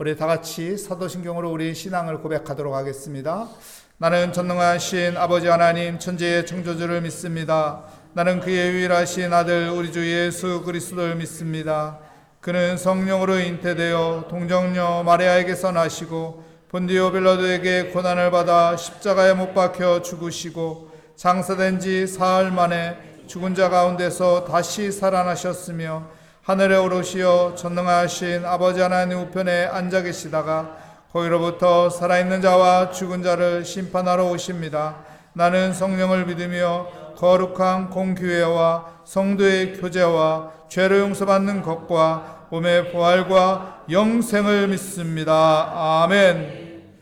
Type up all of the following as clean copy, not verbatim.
우리 다 같이 사도신경으로 우리 신앙을 고백하도록 하겠습니다. 나는 전능하신 아버지 하나님 천지의 창조주를 믿습니다. 나는 그의 유일하신 아들 우리 주 예수 그리스도를 믿습니다. 그는 성령으로 잉태되어 동정녀 마리아에게서 나시고 본디오 빌라도에게 고난을 받아 십자가에 못 박혀 죽으시고 장사된 지 사흘 만에 죽은 자 가운데서 다시 살아나셨으며 하늘에 오르시어 전능하신 아버지 하나님 우편에 앉아 계시다가 거기로부터 살아있는 자와 죽은 자를 심판하러 오십니다. 나는 성령을 믿으며 거룩한 공교회와 성도의 교제와 죄를 용서받는 것과 몸의 부활과 영생을 믿습니다. 아멘.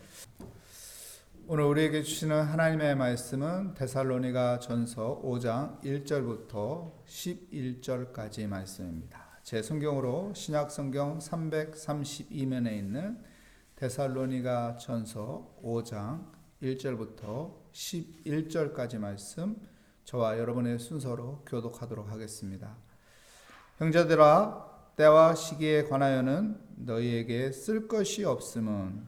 오늘 우리에게 주시는 하나님의 말씀은 데살로니가 전서 5장 1절부터 11절까지의 말씀입니다. 제 성경으로 신약 성경 332면에 있는 데살로니가 전서 5장 1절부터 11절까지 말씀 저와 여러분의 순서로 교독하도록 하겠습니다. 형제들아 때와 시기에 관하여는 너희에게 쓸 것이 없음은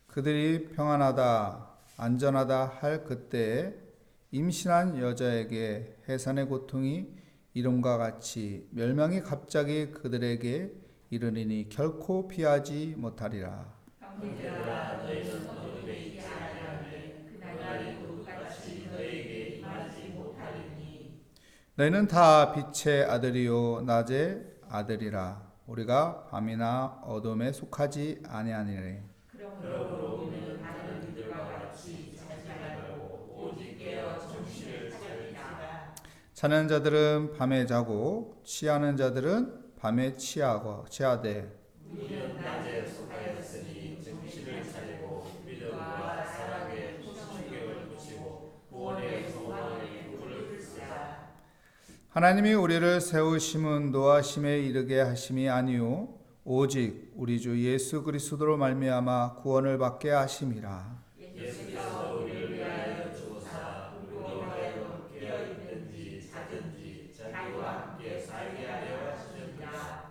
그들이 평안하다 안전하다 할 그때에 임신한 여자에게 해산의 고통이 이름과 같이 멸망이 갑자기 그들에게 이르리니 결코 피하지 못하리라. 너희는 다 빛의 아들이요 낮의 아들이라. 우리가 밤이나 어둠에 속하지 아니하니라. 자는 자들은 밤에 자고 취하는 자들은 밤에 취하되 우리는 낮에 속하였으니 정신을 차리고 믿음과 사랑에 신경을 붙이고 구원의 소망에 눈을 뜨자. 하나님이 우리를 세우심은 노하심에 이르게 하심이 아니요 오직 우리 주 예수 그리스도로 말미암아 구원을 받게 하심이라.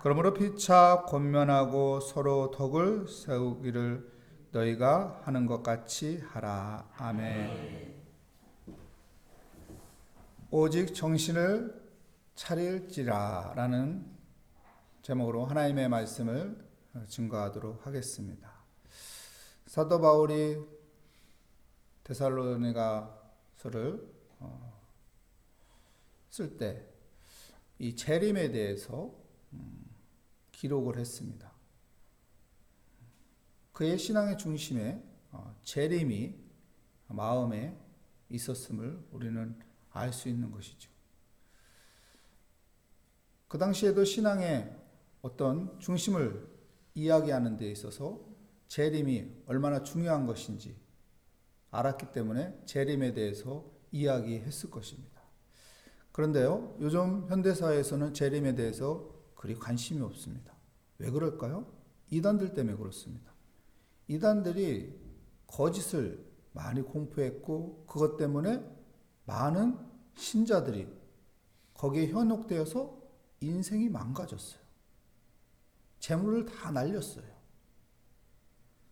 그러므로 피차 권면하고 서로 덕을 세우기를 너희가 하는 것 같이 하라. 아멘. 오직 정신을 차릴지라 라는 제목으로 하나님의 말씀을 증거하도록 하겠습니다. 사도 바울이 데살로니가서를 쓸 때 이 재림에 대해서 기록을 했습니다. 그의 신앙의 중심에 재림이 마음에 있었음을 우리는 알 수 있는 것이죠. 그 당시에도 신앙의 어떤 중심을 이야기하는 데 있어서 재림이 얼마나 중요한 것인지 알았기 때문에 재림에 대해서 이야기했을 것입니다. 그런데요, 요즘 현대사회에서는 재림에 대해서 그리 관심이 없습니다. 왜 그럴까요? 이단들 때문에 그렇습니다. 이단들이 거짓을 많이 공표했고 그것 때문에 많은 신자들이 거기에 현혹되어서 인생이 망가졌어요. 재물을 다 날렸어요.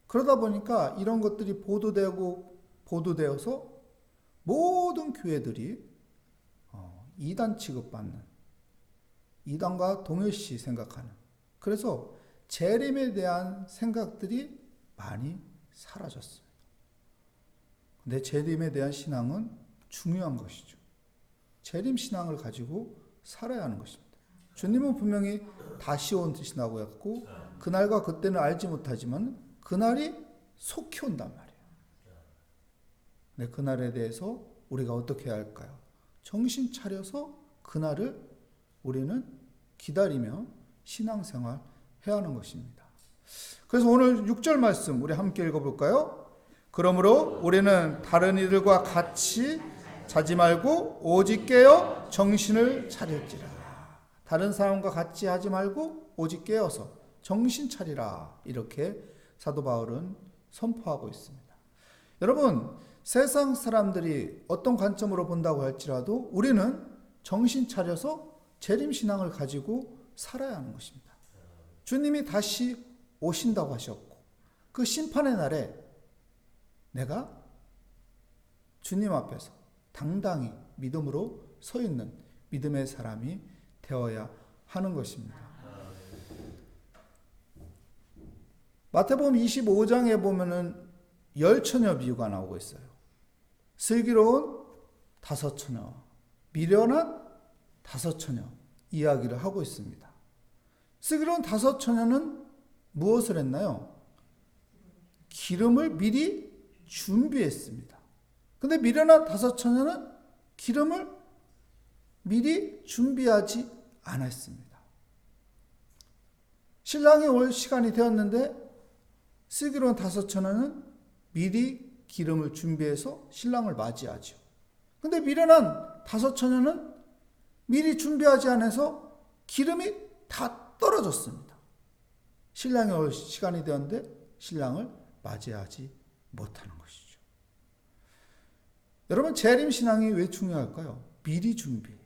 그러다 보니까 이런 것들이 보도되어서 모든 교회들이 이단 취급받는, 이단과 동일시 생각하는, 그래서 재림에 대한 생각들이 많이 사라졌습니다. 근데 재림에 대한 신앙은 중요한 것이죠. 재림 신앙을 가지고 살아야 하는 것입니다. 주님은 분명히 다시 오신다고 했고 그날과 그때는 알지 못하지만 그날이 속히 온단 말이에요. 근데 그날에 대해서 우리가 어떻게 해야 할까요? 정신 차려서 그날을 우리는 기다리며 신앙생활 해야 하는 것입니다. 그래서 오늘 6절 말씀 우리 함께 읽어볼까요? 그러므로 우리는 다른 이들과 같이 자지 말고 오직 깨어 정신을 차릴지라. 다른 사람과 같이 하지 말고 오직 깨어서 정신 차리라. 이렇게 사도 바울은 선포하고 있습니다. 여러분, 세상 사람들이 어떤 관점으로 본다고 할지라도 우리는 정신 차려서 재림신앙을 가지고 살아야 하는 것입니다. 주님이 다시 오신다고 하셨고 그 심판의 날에 내가 주님 앞에서 당당히 믿음으로 서 있는 믿음의 사람이 되어야 하는 것입니다. 마태복음 25장에 보면은 열처녀 비유가 나오고 있어요. 슬기로운 5처녀, 미련한 5처녀 이야기를 하고 있습니다. 슬기로운 5처녀는 무엇을 했나요? 기름을 미리 준비했습니다. 근데 미련한 5처녀는 기름을 미리 준비하지 않았습니다. 신랑이 올 시간이 되었는데 슬기로운 5처녀는 미리 기름을 준비해서 신랑을 맞이하죠. 근데 미련한 5처녀는 미리 준비하지 않아서 기름이 다 떨어졌습니다. 신랑이 올 시간이 되었는데 신랑을 맞이하지 못하는 것이죠. 여러분, 재림신앙이 왜 중요할까요? 미리 준비해요.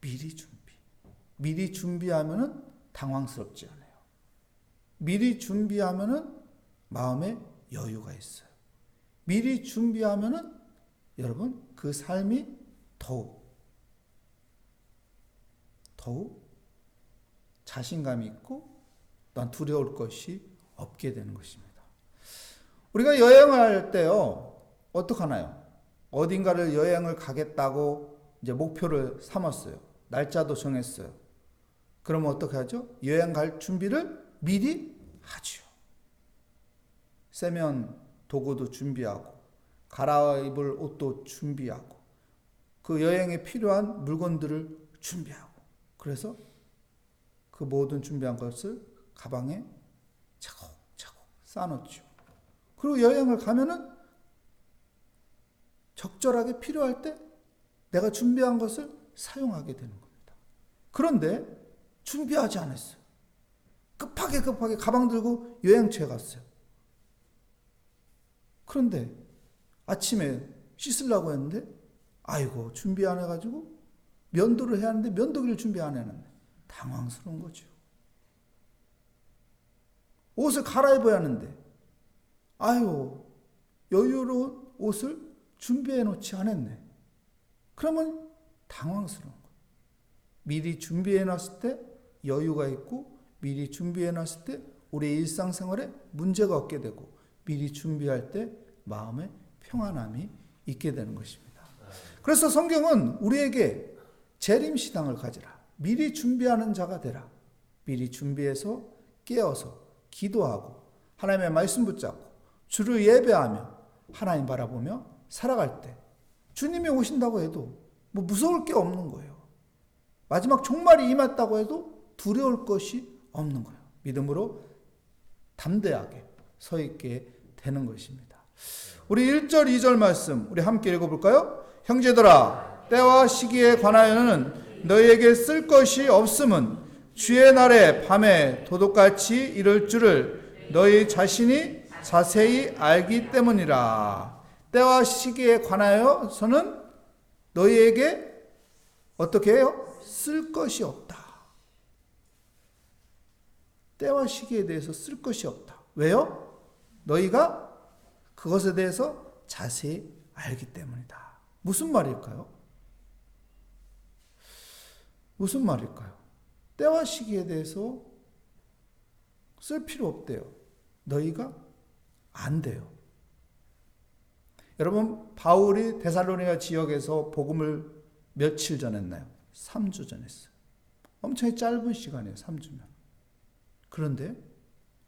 미리 준비. 미리 준비하면은 당황스럽지 않아요. 미리 준비하면은 마음에 여유가 있어요. 미리 준비하면은 여러분 그 삶이 더욱 자신감이 있고 난 두려울 것이 없게 되는 것입니다. 우리가 여행할 때요, 어떡하나요? 어딘가를 여행을 가겠다고 이제 목표를 삼았어요. 날짜도 정했어요. 그러면 어떻게 하죠? 여행 갈 준비를 미리 하죠. 세면 도구도 준비하고 갈아입을 옷도 준비하고 그 여행에 필요한 물건들을 준비하고 그래서 그 모든 준비한 것을 가방에 차곡차곡 쌓아놓죠. 그리고 여행을 가면은 적절하게 필요할 때 내가 준비한 것을 사용하게 되는 겁니다. 그런데 준비하지 않았어요. 급하게 가방 들고 여행처에 갔어요. 그런데 아침에 씻으려고 했는데 아이고 준비 안 해가지고 면도를 해야 하는데 면도기를 준비 안 해놨네. 당황스러운 거죠. 옷을 갈아입어야 하는데 아유 여유로운 옷을 준비해 놓지 않았네. 그러면 당황스러운 거예요. 미리 준비해 놨을 때 여유가 있고 미리 준비해 놨을 때 우리의 일상생활에 문제가 없게 되고 미리 준비할 때 마음에 평안함이 있게 되는 것입니다. 그래서 성경은 우리에게 재림신앙을 가지라. 미리 준비하는 자가 되라. 미리 준비해서 깨어서 기도하고 하나님의 말씀 붙잡고 주를 예배하며 하나님 바라보며 살아갈 때 주님이 오신다고 해도 뭐 무서울 게 없는 거예요. 마지막 종말이 임했다고 해도 두려울 것이 없는 거예요. 믿음으로 담대하게 서 있게 되는 것입니다. 우리 1절 2절 말씀 우리 함께 읽어볼까요? 형제들아 때와 시기에 관하여는 너희에게 쓸 것이 없음은 주의 날에 밤에 도둑같이 이를 줄을 너희 자신이 자세히 알기 때문이라. 때와 시기에 관하여서는 너희에게 어떻게 해요? 쓸 것이 없다. 때와 시기에 대해서 쓸 것이 없다. 왜요? 너희가 그것에 대해서 자세히 알기 때문이다. 무슨 말일까요? 무슨 말일까요? 때와 시기에 대해서 쓸 필요 없대요. 너희가 안 돼요. 여러분, 바울이 데살로니가 지역에서 복음을 며칠 전했나요? 3주 전했어요. 엄청 짧은 시간이에요. 3주면. 그런데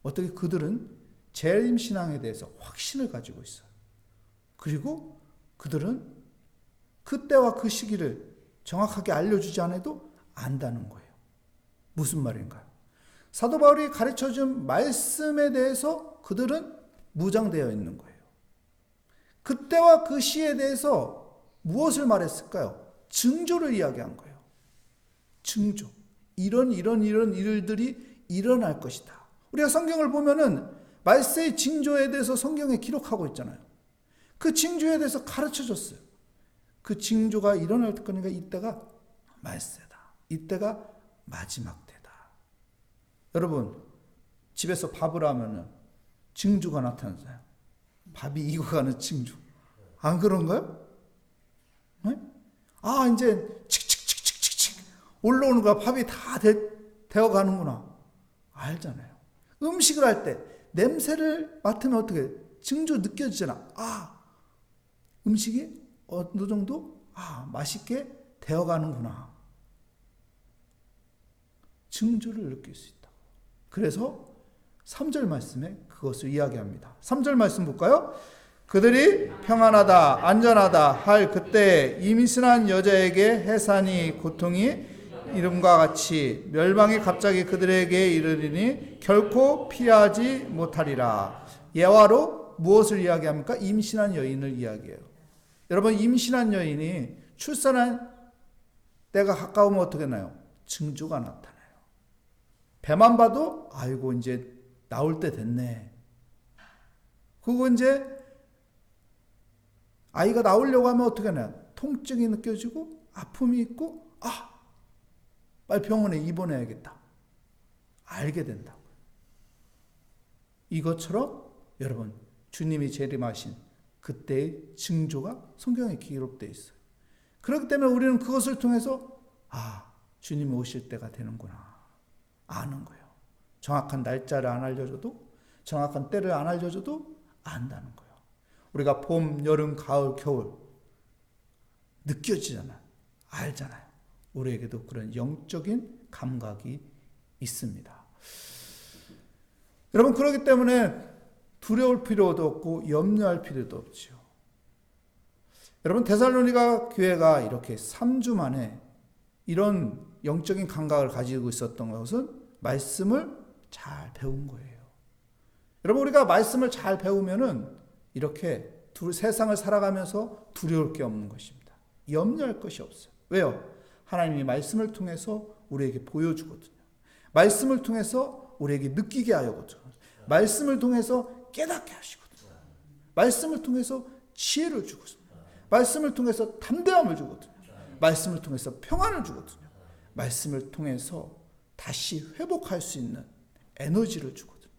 어떻게 그들은 재림신앙에 대해서 확신을 가지고 있어요. 그리고 그들은 그때와 그 시기를 정확하게 알려주지 않아도 안다는 거예요. 무슨 말인가요? 사도 바울이 가르쳐준 말씀에 대해서 그들은 무장되어 있는 거예요. 그때와 그 시에 대해서 무엇을 말했을까요? 징조를 이야기한 거예요. 징조. 이런 일들이 일어날 것이다. 우리가 성경을 보면은 말세의 징조에 대해서 성경에 기록하고 있잖아요. 그 징조에 대해서 가르쳐 줬어요. 그 징조가 일어날 거니까 이때가 말세다. 이때가 마지막 때다. 여러분, 집에서 밥을 하면은 증주가 나타나잖아요. 밥이 익어가는 증주. 안 그런가요? 네? 이제 칙칙칙칙칙칙 올라오는 거야. 밥이 다 되어가는구나. 알잖아요. 음식을 할 때 냄새를 맡으면 어떻게 증조 느껴지잖아. 음식이 어느 정도 맛있게 되어가는구나. 증조를 느낄 수 있다. 그래서 3절 말씀에 그것을 이야기합니다. 3절 말씀 볼까요? 그들이 평안하다 안전하다 할 그때 임신한 여자에게 해산이 고통이 이름과 같이 멸망이 갑자기 그들에게 이르리니 결코 피하지 못하리라. 예화로 무엇을 이야기합니까? 임신한 여인을 이야기해요. 여러분, 임신한 여인이 출산한 때가 가까우면 어떻게 나요? 증조가 나타나요. 배만 봐도 아이고 이제 나올 때 됐네. 그리고 이제 아이가 나오려고 하면 어떻게 나요? 통증이 느껴지고 아픔이 있고 빨리 병원에 입원해야겠다. 알게 된다고요. 이것처럼 여러분, 주님이 재림하신 그때의 징조가 성경에 기록되어 있어요. 그렇기 때문에 우리는 그것을 통해서 주님이 오실 때가 되는구나 아는 거예요. 정확한 날짜를 안 알려줘도, 정확한 때를 안 알려줘도 안다는 거예요. 우리가 봄, 여름, 가을, 겨울 느껴지잖아요. 알잖아요. 우리에게도 그런 영적인 감각이 있습니다. 여러분, 그렇기 때문에 두려울 필요도 없고 염려할 필요도 없죠. 여러분, 데살로니가 교회가 이렇게 3주 만에 이런 영적인 감각을 가지고 있었던 것은 말씀을 잘 배운 거예요. 여러분, 우리가 말씀을 잘 배우면은 이렇게 세상을 살아가면서 두려울 게 없는 것입니다. 염려할 것이 없어요. 왜요? 하나님이 말씀을 통해서 우리에게 보여주거든요. 말씀을 통해서 우리에게 느끼게 하거든요. 말씀을 통해서 깨닫게 하시거든요. 말씀을 통해서 지혜를 주거든요. 말씀을 통해서 담대함을 주거든요. 말씀을 통해서 평안을 주거든요. 말씀을 통해서 다시 회복할 수 있는 에너지를 주거든요.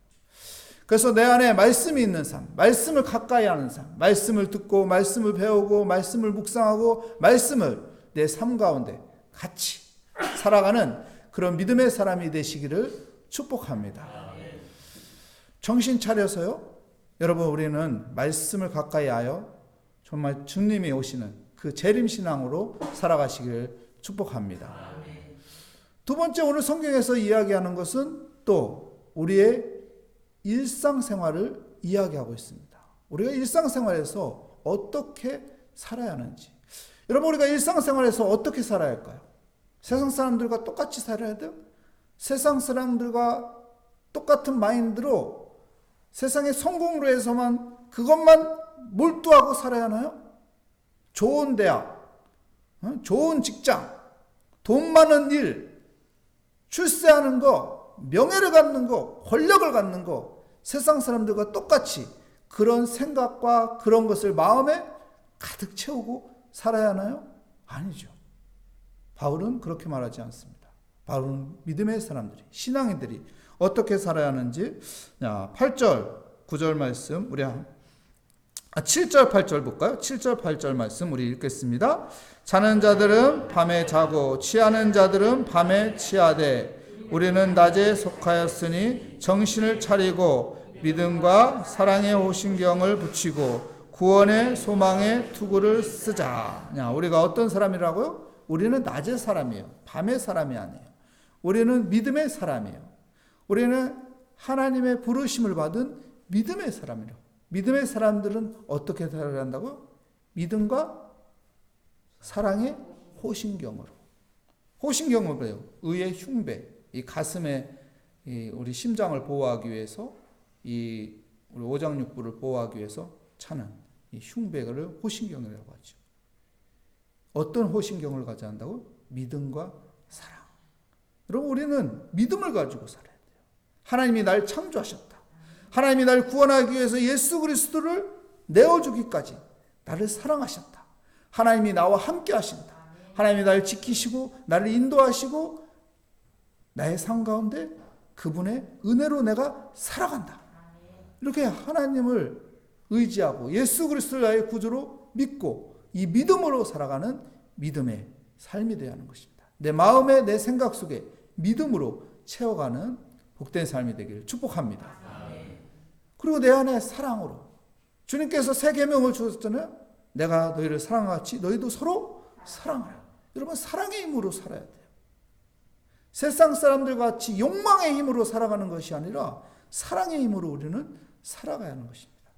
그래서 내 안에 말씀이 있는 삶, 말씀을 가까이 하는 삶, 말씀을 듣고 말씀을 배우고 말씀을 묵상하고 말씀을 내 삶 가운데 같이 살아가는 그런 믿음의 사람이 되시기를 축복합니다. 정신 차려서요. 여러분, 우리는 말씀을 가까이 하여 정말 주님이 오시는 그 재림신앙으로 살아가시기를 축복합니다. 두 번째, 오늘 성경에서 이야기하는 것은 또 우리의 일상생활을 이야기하고 있습니다. 우리가 일상생활에서 어떻게 살아야 하는지. 여러분, 우리가 일상생활에서 어떻게 살아야 할까요? 세상 사람들과 똑같이 살아야 돼요? 세상 사람들과 똑같은 마인드로 세상의 성공으로 해서만 그것만 몰두하고 살아야 하나요? 좋은 대학, 좋은 직장, 돈 많은 일, 출세하는 거, 명예를 갖는 거, 권력을 갖는 거, 세상 사람들과 똑같이 그런 생각과 그런 것을 마음에 가득 채우고 살아야 하나요? 아니죠. 바울은 그렇게 말하지 않습니다. 바울은 믿음의 사람들이, 신앙인들이 어떻게 살아야 하는지 8절, 9절 말씀 우리 7절, 8절 볼까요? 7절, 8절 말씀 우리 읽겠습니다. 자는 자들은 밤에 자고 취하는 자들은 밤에 취하되 우리는 낮에 속하였으니 정신을 차리고 믿음과 사랑의 호신경을 붙이고 구원의 소망의 투구를 쓰자. 우리가 어떤 사람이라고요? 우리는 낮의 사람이에요. 밤의 사람이 아니에요. 우리는 믿음의 사람이에요. 우리는 하나님의 부르심을 받은 믿음의 사람이라고. 믿음의 사람들은 어떻게 살아야 한다고요? 믿음과 사랑의 호신경으로. 호신경은 뭐예요? 의의 흉배. 이 가슴에 우리 심장을 보호하기 위해서, 우리 오장육부를 보호하기 위해서 차는 이 흉배를 호신경이라고 하죠. 어떤 호신경을 가져야 한다고? 믿음과 사랑. 여러분, 우리는 믿음을 가지고 살아야 돼요. 하나님이 날 창조하셨다. 하나님이 날 구원하기 위해서 예수 그리스도를 내어주기까지 나를 사랑하셨다. 하나님이 나와 함께 하신다. 하나님이 나를 지키시고 나를 인도하시고 나의 삶 가운데 그분의 은혜로 내가 살아간다. 이렇게 하나님을 의지하고 예수 그리스도를 나의 구주로 믿고 이 믿음으로 살아가는 믿음의 삶이 되어야 하는 것입니다. 내 마음에 내 생각 속에 믿음으로 채워가는 복된 삶이 되기를 축복합니다. 그리고 내 안에 사랑으로 주님께서 새 계명을 주셨잖아요. 내가 너희를 사랑같이 너희도 서로 사랑하라. 여러분 사랑의 힘으로 살아야 돼요. 세상 사람들과 같이 욕망의 힘으로 살아가는 것이 아니라 사랑의 힘으로 우리는 살아가야 하는 것입니다.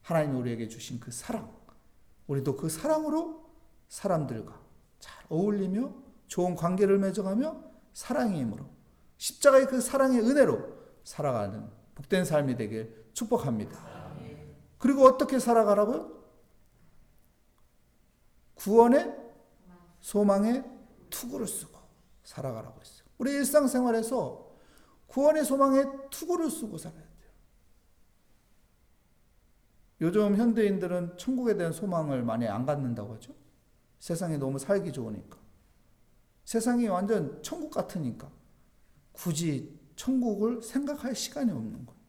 하나님이 우리에게 주신 그 사랑, 우리도 그 사랑으로 사람들과 잘 어울리며 좋은 관계를 맺어가며 사랑의 힘으로 십자가의 그 사랑의 은혜로 살아가는 복된 삶이 되길 축복합니다. 그리고 어떻게 살아가라고요? 구원의 소망의 투구를 쓰고 살아가라고 했어요. 우리 일상생활에서 구원의 소망의 투구를 쓰고 살아야 돼요. 요즘 현대인들은 천국에 대한 소망을 많이 안 갖는다고 하죠. 세상이 너무 살기 좋으니까. 세상이 완전 천국 같으니까 굳이 천국을 생각할 시간이 없는 거예요.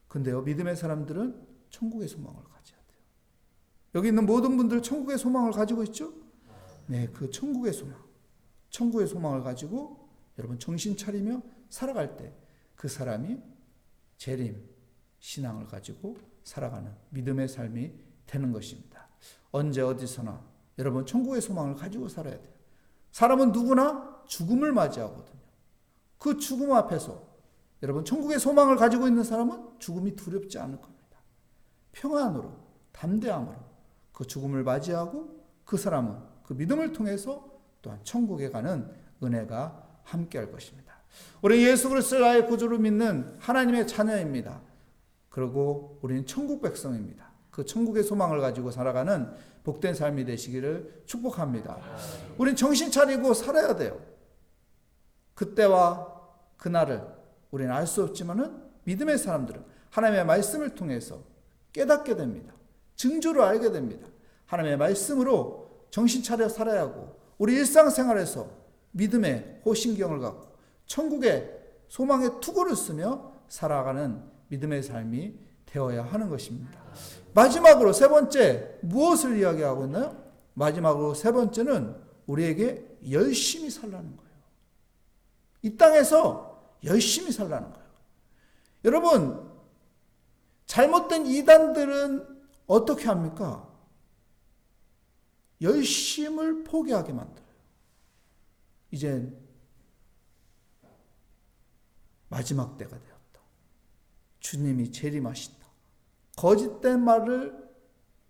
근데요, 믿음의 사람들은 천국의 소망을 가져야 돼요. 여기 있는 모든 분들 천국의 소망을 가지고 있죠? 네, 그 천국의 소망. 천국의 소망을 가지고 여러분 정신 차리며 살아갈 때 그 사람이 재림 신앙을 가지고 살아가는 믿음의 삶이 되는 것입니다. 언제 어디서나 여러분 천국의 소망을 가지고 살아야 돼요. 사람은 누구나 죽음을 맞이하거든요. 그 죽음 앞에서 여러분 천국의 소망을 가지고 있는 사람은 죽음이 두렵지 않을 겁니다. 평안으로 담대함으로 그 죽음을 맞이하고 그 사람은 그 믿음을 통해서 또한 천국에 가는 은혜가 함께할 것입니다. 우리 예수 그리스도를 나의 구주로 믿는 하나님의 자녀입니다. 그리고 우리는 천국 백성입니다. 그 천국의 소망을 가지고 살아가는 복된 삶이 되시기를 축복합니다. 우린 정신 차리고 살아야 돼요. 그때와 그날을 우리는 알 수 없지만은 믿음의 사람들은 하나님의 말씀을 통해서 깨닫게 됩니다. 증조를 알게 됩니다. 하나님의 말씀으로 정신 차려 살아야 하고 우리 일상생활에서 믿음의 호신경을 갖고 천국의 소망의 투구를 쓰며 살아가는 믿음의 삶이 되어야 하는 것입니다. 마지막으로 세 번째 무엇을 이야기하고 있나요? 마지막으로 세 번째는 우리에게 열심히 살라는 거예요. 이 땅에서 열심히 살라는 거예요. 여러분, 잘못된 이단들은 어떻게 합니까? 열심을 포기하게 만들어요. 이젠 마지막 때가 되었다. 주님이 재림하신다. 거짓된 말로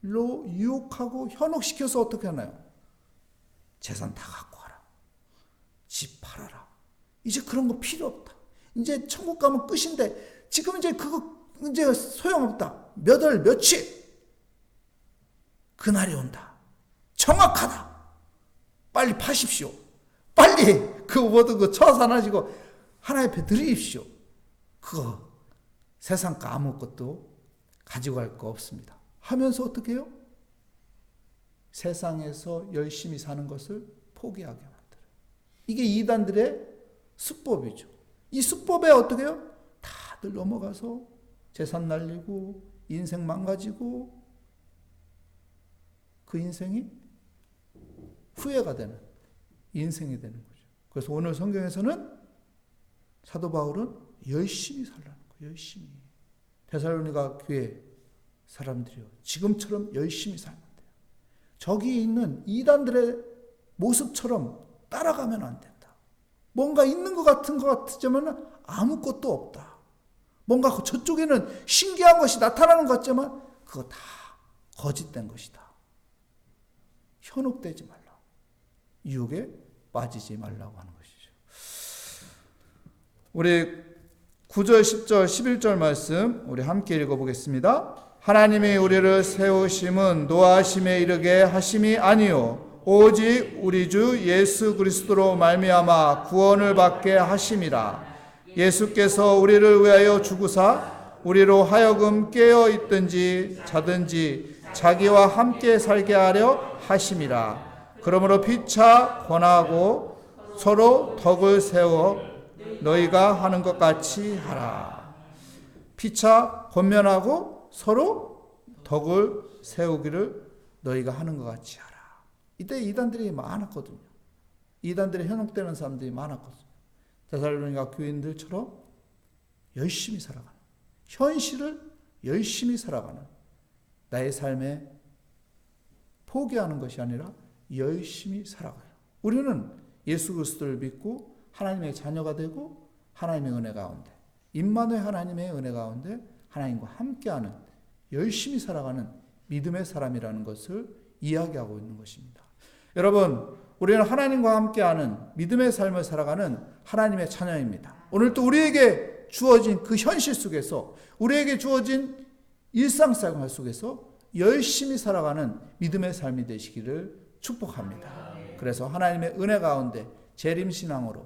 유혹하고 현혹시켜서 어떻게 하나요? 재산 다 갖고 와라. 집 팔아라. 이제 그런 거 필요 없다. 이제 천국 가면 끝인데 지금 이제 그거 이제 소용없다. 몇 월 며칠 그날이 온다. 정확하다. 빨리 파십시오. 빨리 그 모든 거 처산하시고 하나님 앞에 드리십시오. 그거 세상 거 아무것도 가지고 갈 거 없습니다. 하면서 어떻게 해요? 세상에서 열심히 사는 것을 포기하게 만들어요. 이게 이단들의 수법이죠. 이 수법에 어떻게 해요? 다들 넘어가서 재산 날리고 인생 망가지고 그 인생이 후회가 되는 인생이 되는 거죠. 그래서 오늘 성경에서는 사도 바울은 열심히 살라는 거예요. 열심히. 데살로니가 교회 사람들이요. 지금처럼 열심히 살면 돼요. 저기 있는 이단들의 모습처럼 따라가면 안 된다. 뭔가 있는 것 같은 것 같지만 아무것도 없다. 뭔가 저쪽에는 신기한 것이 나타나는 것 같지만 그거 다 거짓된 것이다. 현혹되지 말라. 유혹에 빠지지 말라고 하는 것이죠. 우리 9절, 10절, 11절 말씀 우리 함께 읽어보겠습니다. 하나님이 우리를 세우심은 노하심에 이르게 하심이 아니요 오직 우리 주 예수 그리스도로 말미암아 구원을 받게 하심이라. 예수께서 우리를 위하여 죽으사 우리로 하여금 깨어 있든지 자든지 자기와 함께 살게 하려 하심이라. 그러므로 피차 권하고 서로 덕을 세워 너희가 하는 것 같이 하라. 피차 권면하고 서로 덕을 세우기를 너희가 하는 것 같이 하라. 이때 이단들이 많았거든요. 이단들이 현혹되는 사람들이 많았거든요. 데살로니가 교인들처럼 열심히 살아가는, 현실을 열심히 살아가는, 나의 삶에 포기하는 것이 아니라 열심히 살아가요. 우리는 예수 그리스도를 믿고 하나님의 자녀가 되고 하나님의 은혜 가운데, 임마누엘 하나님의 은혜 가운데 하나님과 함께하는, 열심히 살아가는 믿음의 사람이라는 것을 이야기하고 있는 것입니다. 여러분, 우리는 하나님과 함께하는 믿음의 삶을 살아가는 하나님의 자녀입니다. 오늘 또 우리에게 주어진 그 현실 속에서, 우리에게 주어진 일상생활 속에서 열심히 살아가는 믿음의 삶이 되시기를 축복합니다. 그래서 하나님의 은혜 가운데 재림신앙으로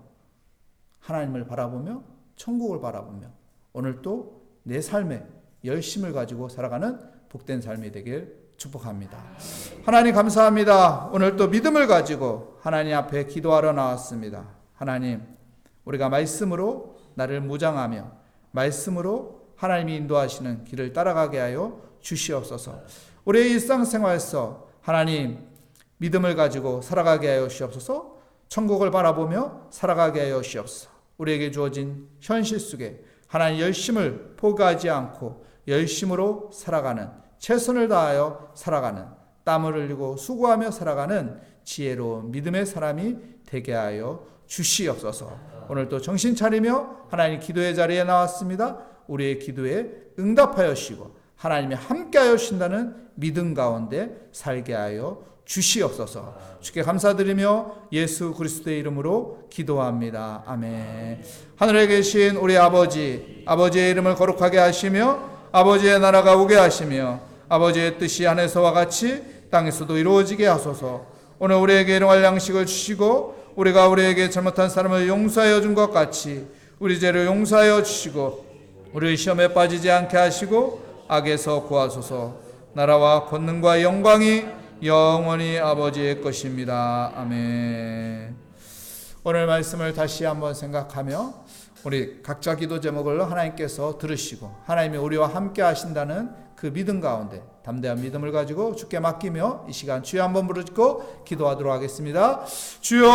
하나님을 바라보며 천국을 바라보며 오늘 또 내 삶에 열심을 가지고 살아가는 복된 삶이 되길 축복합니다. 하나님 감사합니다. 오늘 또 믿음을 가지고 하나님 앞에 기도하러 나왔습니다. 하나님, 우리가 말씀으로 나를 무장하며 말씀으로 하나님이 인도하시는 길을 따라가게 하여 주시옵소서. 우리의 일상생활에서 하나님 믿음을 가지고 살아가게 하여 주시옵소서. 천국을 바라보며 살아가게 하여 주시옵소서. 우리에게 주어진 현실 속에 하나님 열심을 포기하지 않고 열심으로 살아가는, 최선을 다하여 살아가는, 땀을 흘리고 수고하며 살아가는 지혜로운 믿음의 사람이 되게 하여 주시옵소서. 오늘 또 정신 차리며 하나님 기도의 자리에 나왔습니다. 우리의 기도에 응답하여 주시고 하나님이 함께하여 주신다는 믿음 가운데 살게 하여 주시옵소서. 주께 감사드리며 예수 그리스도의 이름으로 기도합니다. 아멘. 하늘에 계신 우리 아버지, 아버지의 이름을 거룩하게 하시며 아버지의 나라가 오게 하시며 아버지의 뜻이 하늘에서와 같이 땅에서도 이루어지게 하소서. 오늘 우리에게 일용할 양식을 주시고 우리가 우리에게 잘못한 사람을 용서하여 준 것 같이 우리 죄를 용서하여 주시고 우리를 시험에 빠지지 않게 하시고 악에서 구하소서. 나라와 권능과 영광이 영원히 아버지의 것입니다. 아멘. 오늘 말씀을 다시 한번 생각하며 우리 각자 기도 제목을 하나님께서 들으시고 하나님이 우리와 함께 하신다는 그 믿음 가운데 담대한 믿음을 가지고 주께 맡기며 이 시간 주여 한번 부르짖고 기도하도록 하겠습니다. 주여,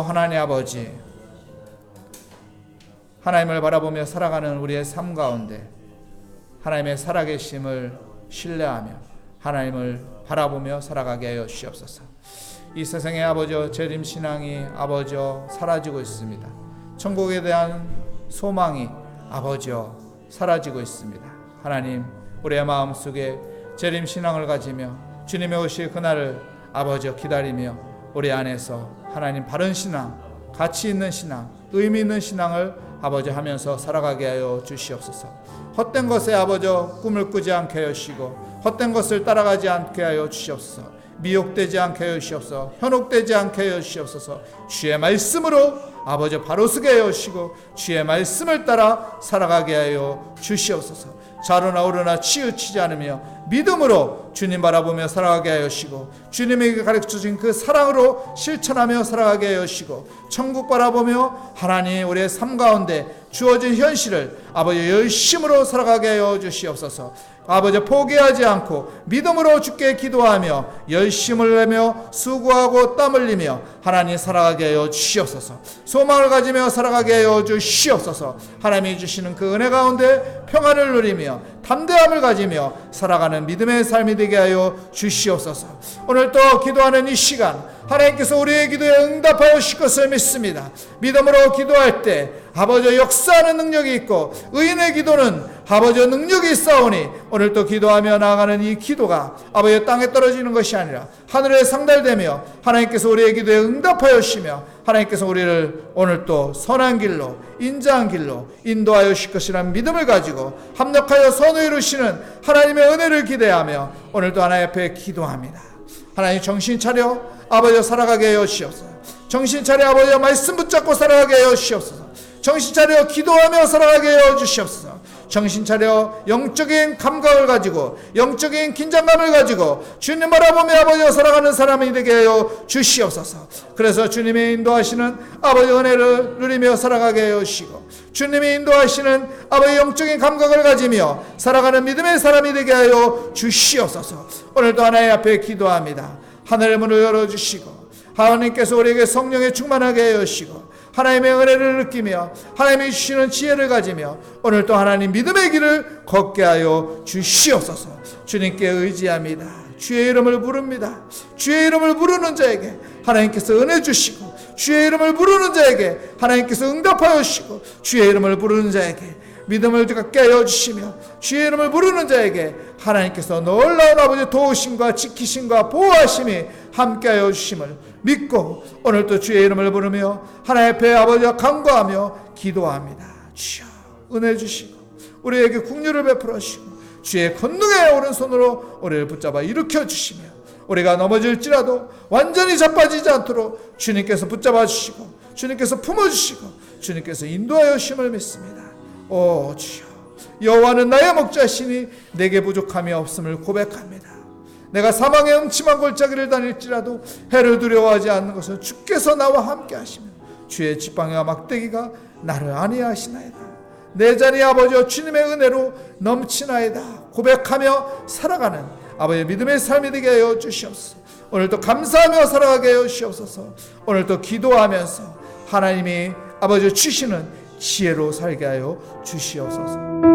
하나님 아버지, 하나님을 바라보며 살아가는 우리의 삶 가운데 하나님의 살아계심을 신뢰하며 하나님을 바라보며 살아가게 하여 주시옵소서. 이 세상의 아버지여 재림신앙이 아버지여 사라지고 있습니다. 천국에 대한 소망이 아버지여 사라지고 있습니다. 하나님, 우리의 마음속에 재림신앙을 가지며 주님의 오실 그날을 아버지여 기다리며 우리 안에서 하나님 바른 신앙, 가치 있는 신앙, 의미 있는 신앙을 아버지 하면서 살아가게 하여 주시옵소서. 헛된 것에 아버지여 꿈을 꾸지 않게 하여 주시고 헛된 것을 따라가지 않게 하여 주시옵소서. 미혹되지 않게 하여 주시옵소서. 현혹되지 않게 하여 주시옵소서. 주의 말씀으로 아버지 바로 서게 하여 주시고 주의 말씀을 따라 살아가게 하여 주시옵소서. 좌로나 우로나 치우치지 않으며 믿음으로 주님 바라보며 살아가게 하여 주시고 주님에게 가르쳐주신 그 사랑으로 실천하며 살아가게 하여 주시고 천국 바라보며 하나님 우리의 삶 가운데 주어진 현실을 아버지 열심으로 살아가게 하여 주시옵소서. 아버지 포기하지 않고 믿음으로 주께 기도하며 열심을 내며 수고하고 땀 흘리며 하나님 살아가게 하여 주시옵소서. 소망을 가지며 살아가게 하여 주시옵소서. 하나님이 주시는 그 은혜 가운데 평안을 누리며 담대함을 가지며 살아가는 믿음의 삶이 되게 하여 주시옵소서. 오늘 또 기도하는 이 시간 하나님께서 우리의 기도에 응답하여 주실 것을 믿습니다. 믿음으로 기도할 때 아버지 역사하는 능력이 있고 의인의 기도는 아버지 능력이 있사오니 오늘 또 기도하며 나아가는 이 기도가 아버지 땅에 떨어지는 것이 아니라 하늘에 상달되며 하나님께서 우리의 기도에 응답하여 주시며 하나님께서 우리를 오늘 또 선한 길로 인자한 길로 인도하여 주실 것이라는 믿음을 가지고 합력하여 선을 이루시는 하나님의 은혜를 기대하며 오늘도 하나님 앞에 기도합니다. 하나님 정신 차려 아버지 살아가게 하여 주시옵소서. 정신 차려 아버지 말씀 붙잡고 살아가게 하여 주시옵소서. 정신 차려 기도하며 살아가게 하여 주시옵소서. 정신 차려 영적인 감각을 가지고 영적인 긴장감을 가지고 주님 바라보며 아버지와 살아가는 사람이 되게 하여 주시옵소서. 그래서 주님의 인도하시는 아버지 은혜를 누리며 살아가게 하여 주시고 주님이 인도하시는 아버지 영적인 감각을 가지며 살아가는 믿음의 사람이 되게 하여 주시옵소서. 오늘도 하나님 앞에 기도합니다. 하늘의 문을 열어주시고 하나님께서 우리에게 성령에 충만하게 하여 주시고 하나님의 은혜를 느끼며 하나님이 주시는 지혜를 가지며 오늘도 하나님 믿음의 길을 걷게 하여 주시옵소서. 주님께 의지합니다. 주의 이름을 부릅니다. 주의 이름을 부르는 자에게 하나님께서 은혜 주시고 주의 이름을 부르는 자에게 하나님께서 응답하여 주시고 주의 이름을 부르는 자에게 믿음을 갖게 하여 주시며 주의 이름을 부르는 자에게 하나님께서 놀라운 아버지 도우심과 지키심과 보호하심이 함께하여 주심을 믿고 오늘도 주의 이름을 부르며 하나님 앞에 아버지와 간구하며 기도합니다. 주여 은혜 주시고 우리에게 긍휼을 베풀어 주시고 주의 권능의 오른손으로 우리를 붙잡아 일으켜 주시며 우리가 넘어질지라도 완전히 자빠지지 않도록 주님께서 붙잡아 주시고 주님께서 품어주시고 주님께서 인도하여 주심을 믿습니다. 오 주여 여호와는 나의 목자시니 내게 부족함이 없음을 고백합니다. 내가 사망의 음침한 골짜기를 다닐지라도 해를 두려워하지 않는 것은 주께서 나와 함께 하시며 주의 지팡이와 막대기가 나를 안위하시나이다. 내 자리 아버지와 주님의 은혜로 넘치나이다 고백하며 살아가는 아버지의 믿음의 삶이 되게 하여 주시옵소서. 오늘도 감사하며 살아가게 하여 주시옵소서. 오늘도 기도하면서 하나님이 아버지 주시는 지혜로 살게 하여 주시옵소서.